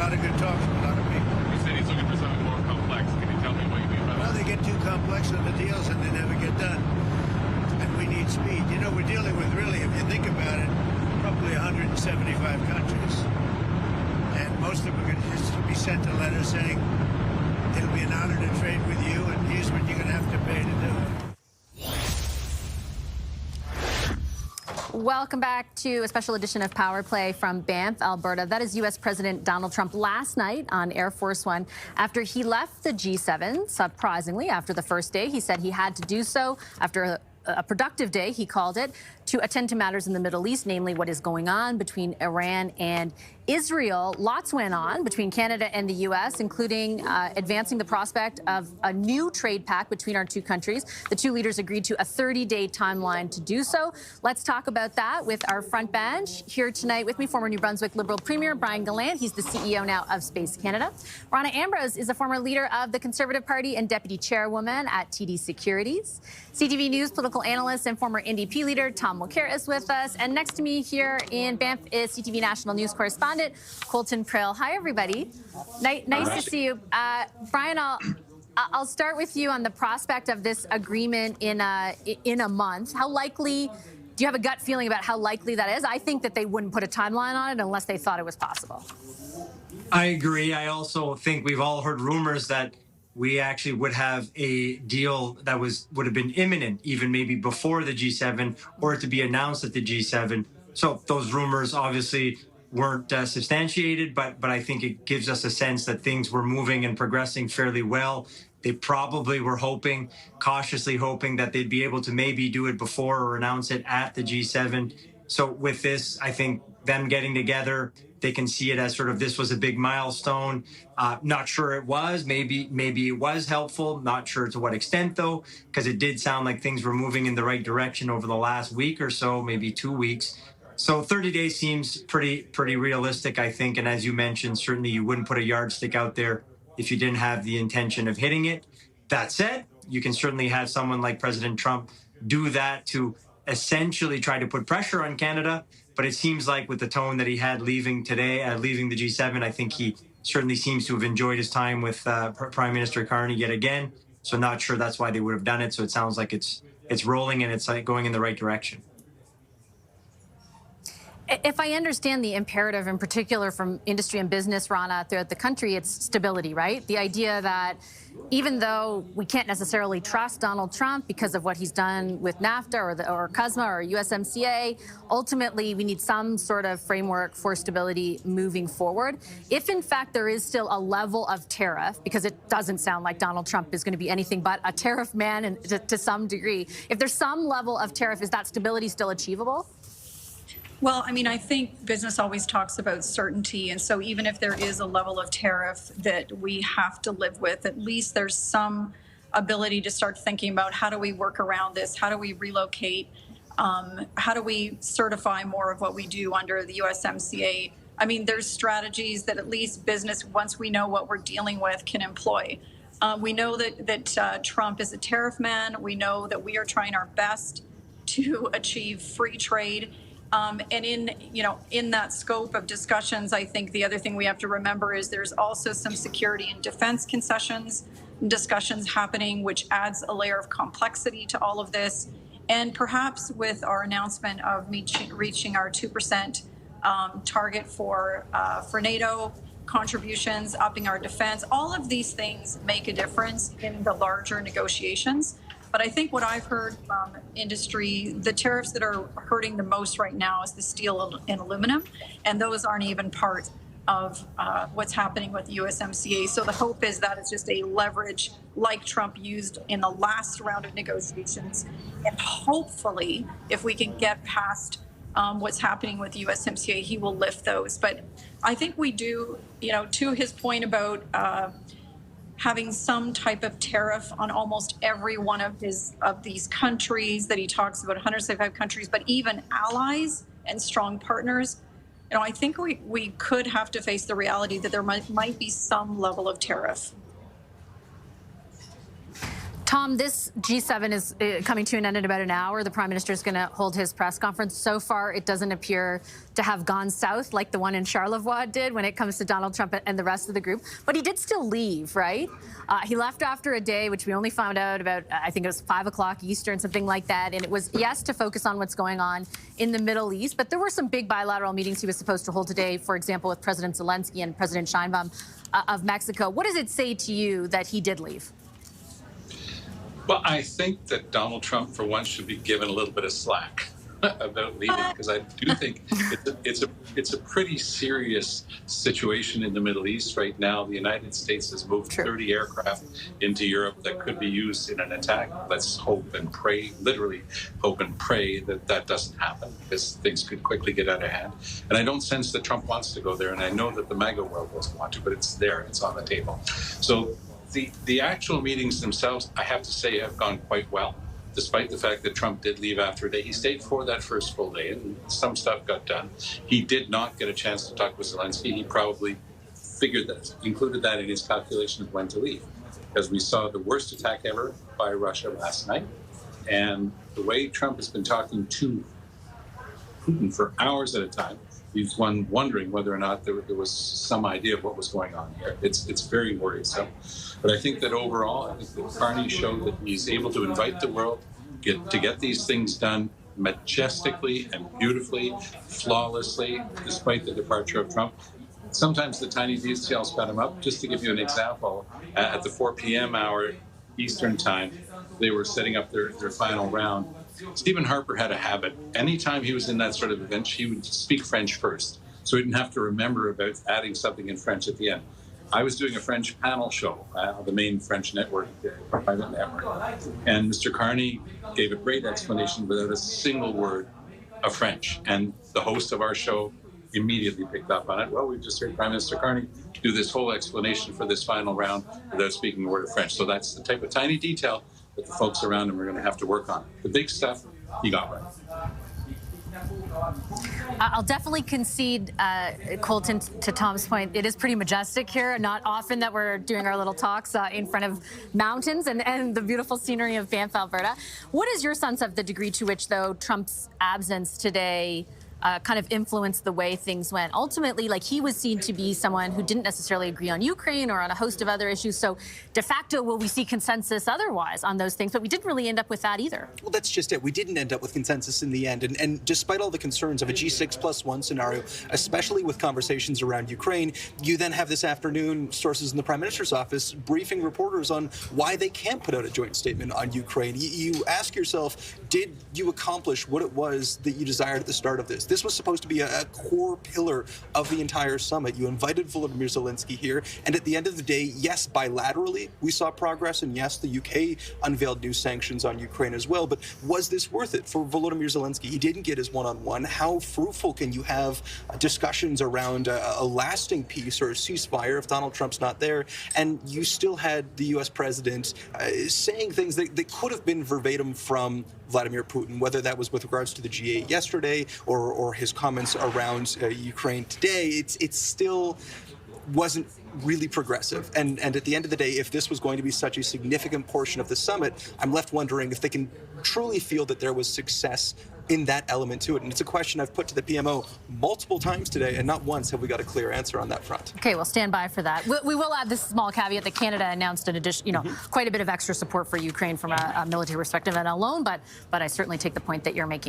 lot of good talks with a lot of people. You said he's looking for something more complex. Can you tell me what you mean by Well, that? they get too complex on the deals and they never get done. And we need speed. You know, we're dealing with, really, if you think about it, probably 175 countries. And most of them are going to just be sent a letter saying, it'll be an honor to trade with you, and here's what you're going to have to pay to do it. Welcome back to a special edition of Power Play from Banff, Alberta. That is U.S. President Donald Trump last night on Air Force One after he left the G7. Surprisingly, after the first day, he said he had to do so after a productive day, he called it, to attend to matters in the Middle East, namely what is going on between Iran and Israel. Lots went on between Canada and the U.S., including advancing the prospect of a new trade pact between our two countries. The two leaders agreed to a 30-day timeline to do so. Let's talk about that with our front bench. Here tonight with me, former New Brunswick Liberal Premier Brian Gallant. He's the CEO now of Space Canada. Rana Ambrose is a former leader of the Conservative Party and Deputy Chairwoman at TD Securities. CTV News political analyst and former NDP leader Tom Mulcair is with us. And next to me here in Banff is CTV National News correspondent Colton Prill. Hi, everybody. Nice to see you. Brian, I'll start with you on the prospect of this agreement in a month. How likely, do you have a gut feeling about how likely that is? I think that they wouldn't put a timeline on it unless they thought it was possible. I agree. I also think we've all heard rumors that we actually would have a deal that would have been imminent, even maybe before the G7, or to be announced at the G7. So those rumors obviously weren't substantiated, but I think it gives us a sense that things were moving and progressing fairly well. They probably were cautiously hoping that they'd be able to maybe do it before or announce it at the G7. So with this, I think them getting together, they can see it as sort of this was a big milestone. Not sure it was. Maybe it was helpful. Not sure to what extent, though, because it did sound like things were moving in the right direction over the last week or so, maybe 2 weeks. So 30 days seems pretty realistic, I think. And as you mentioned, certainly you wouldn't put a yardstick out there if you didn't have the intention of hitting it. That said, you can certainly have someone like President Trump do that to essentially try to put pressure on Canada. But it seems like with the tone that he had leaving today, leaving the G7, I think he certainly seems to have enjoyed his time with Prime Minister Carney yet again. So not sure that's why they would have done it. So it sounds like it's rolling and it's like going in the right direction. If I understand the imperative in particular from industry and business, Rana, throughout the country, it's stability, right? The idea that even though we can't necessarily trust Donald Trump because of what he's done with NAFTA or CUSMA or USMCA, ultimately we need some sort of framework for stability moving forward. If in fact there is still a level of tariff, because it doesn't sound like Donald Trump is going to be anything but a tariff man and to some degree, if there's some level of tariff, is that stability still achievable? Well, I mean, I think business always talks about certainty. And so even if there is a level of tariff that we have to live with, at least there's some ability to start thinking about how do we work around this? How do we relocate? How do we certify more of what we do under the USMCA? I mean, there's strategies that at least business, once we know what we're dealing with, can employ. We know that Trump is a tariff man. We know that we are trying our best to achieve free trade. And in that scope of discussions, I think the other thing we have to remember is there's also some security and defense concessions and discussions happening, which adds a layer of complexity to all of this. And perhaps with our announcement of reaching our 2% target for NATO contributions, upping our defense, all of these things make a difference in the larger negotiations. But I think what I've heard from industry, the tariffs that are hurting the most right now is the steel and aluminum, and those aren't even part of what's happening with the USMCA. So the hope is that it's just a leverage like Trump used in the last round of negotiations. And hopefully, if we can get past what's happening with the USMCA, he will lift those. But I think we do, to his point about having some type of tariff on almost every one of these countries that he talks about, 175 countries, but even allies and strong partners. I think we could have to face the reality that there might be some level of tariff. Tom, this G7 is coming to an end in about an hour. The Prime Minister is going to hold his press conference. So far, it doesn't appear to have gone south like the one in Charlevoix did when it comes to Donald Trump and the rest of the group. But he did still leave, right? He left after a day, which we only found out about, I think it was 5 o'clock Eastern, something like that. And it was, yes, to focus on what's going on in the Middle East. But there were some big bilateral meetings he was supposed to hold today, for example, with President Zelensky and President Sheinbaum of Mexico. What does it say to you that he did leave? Well, I think that Donald Trump, for once, should be given a little bit of slack about leaving, because I do think it's a pretty serious situation in the Middle East right now. The United States has moved 30 aircraft into Europe that could be used in an attack. Let's hope and pray, literally hope and pray, that that doesn't happen, because things could quickly get out of hand. And I don't sense that Trump wants to go there, and I know that the MAGA world doesn't want to, but it's there, it's on the table. So the actual meetings themselves, I have to say, have gone quite well, despite the fact that Trump did leave after a day. He stayed for that first full day, and some stuff got done. He did not get a chance to talk with Zelensky. He probably included that in his calculation of when to leave, because we saw the worst attack ever by Russia last night. And the way Trump has been talking to Putin for hours at a time, leaves one wondering whether or not there was some idea of what was going on here. It's very worrisome. But I think that overall, I think that Carney showed that he's able to invite the world to get these things done majestically and beautifully, flawlessly, despite the departure of Trump. Sometimes the tiny details cut him up. Just to give you an example, at the 4 p.m. hour Eastern time, they were setting up their final round. Stephen Harper had a habit. Anytime he was in that sort of event, he would speak French first, so he didn't have to remember about adding something in French at the end. I was doing a French panel show, the main French network, private network, and Mr. Carney gave a great explanation without a single word of French. And the host of our show immediately picked up on it. Well, we've just heard Prime Minister Carney do this whole explanation for this final round without speaking a word of French. So that's the type of tiny detail that the folks around him are going to have to work on. The big stuff, he got right. I'll definitely concede, Colton, to Tom's point. It is pretty majestic here. Not often that we're doing our little talks in front of mountains and the beautiful scenery of Banff, Alberta. What is your sense of the degree to which, though, Trump's absence today kind of influenced the way things went? Ultimately, like, he was seen to be someone who didn't necessarily agree on Ukraine or on a host of other issues. So de facto, will we see consensus otherwise on those things? But we didn't really end up with that either. Well, that's just it. We didn't end up with consensus in the end. And despite all the concerns of a G6+1 scenario, especially with conversations around Ukraine, you then have this afternoon sources in the Prime Minister's office briefing reporters on why they can't put out a joint statement on Ukraine. You ask yourself, did you accomplish what it was that you desired at the start of this? This was supposed to be a core pillar of the entire summit. You invited Volodymyr Zelensky here, and at the end of the day, yes, bilaterally, we saw progress, and yes, the UK unveiled new sanctions on Ukraine as well, but was this worth it for Volodymyr Zelensky? He didn't get his one-on-one. How fruitful can you have discussions around a lasting peace or a ceasefire if Donald Trump's not there? And you still had the U.S. president saying things that could have been verbatim from Vladimir Putin, whether that was with regards to the G8 yesterday or his comments around Ukraine today. It still wasn't really progressive. And at the end of the day, if this was going to be such a significant portion of the summit, I'm left wondering if they can truly feel that there was success in that element to it. And it's a question I've put to the PMO multiple times today, and not once have we got a clear answer on that front. Okay, well, stand by for that. We will add this small caveat that Canada announced an addition, quite a bit of extra support for Ukraine from a military perspective and alone, but I certainly take the point that you're making.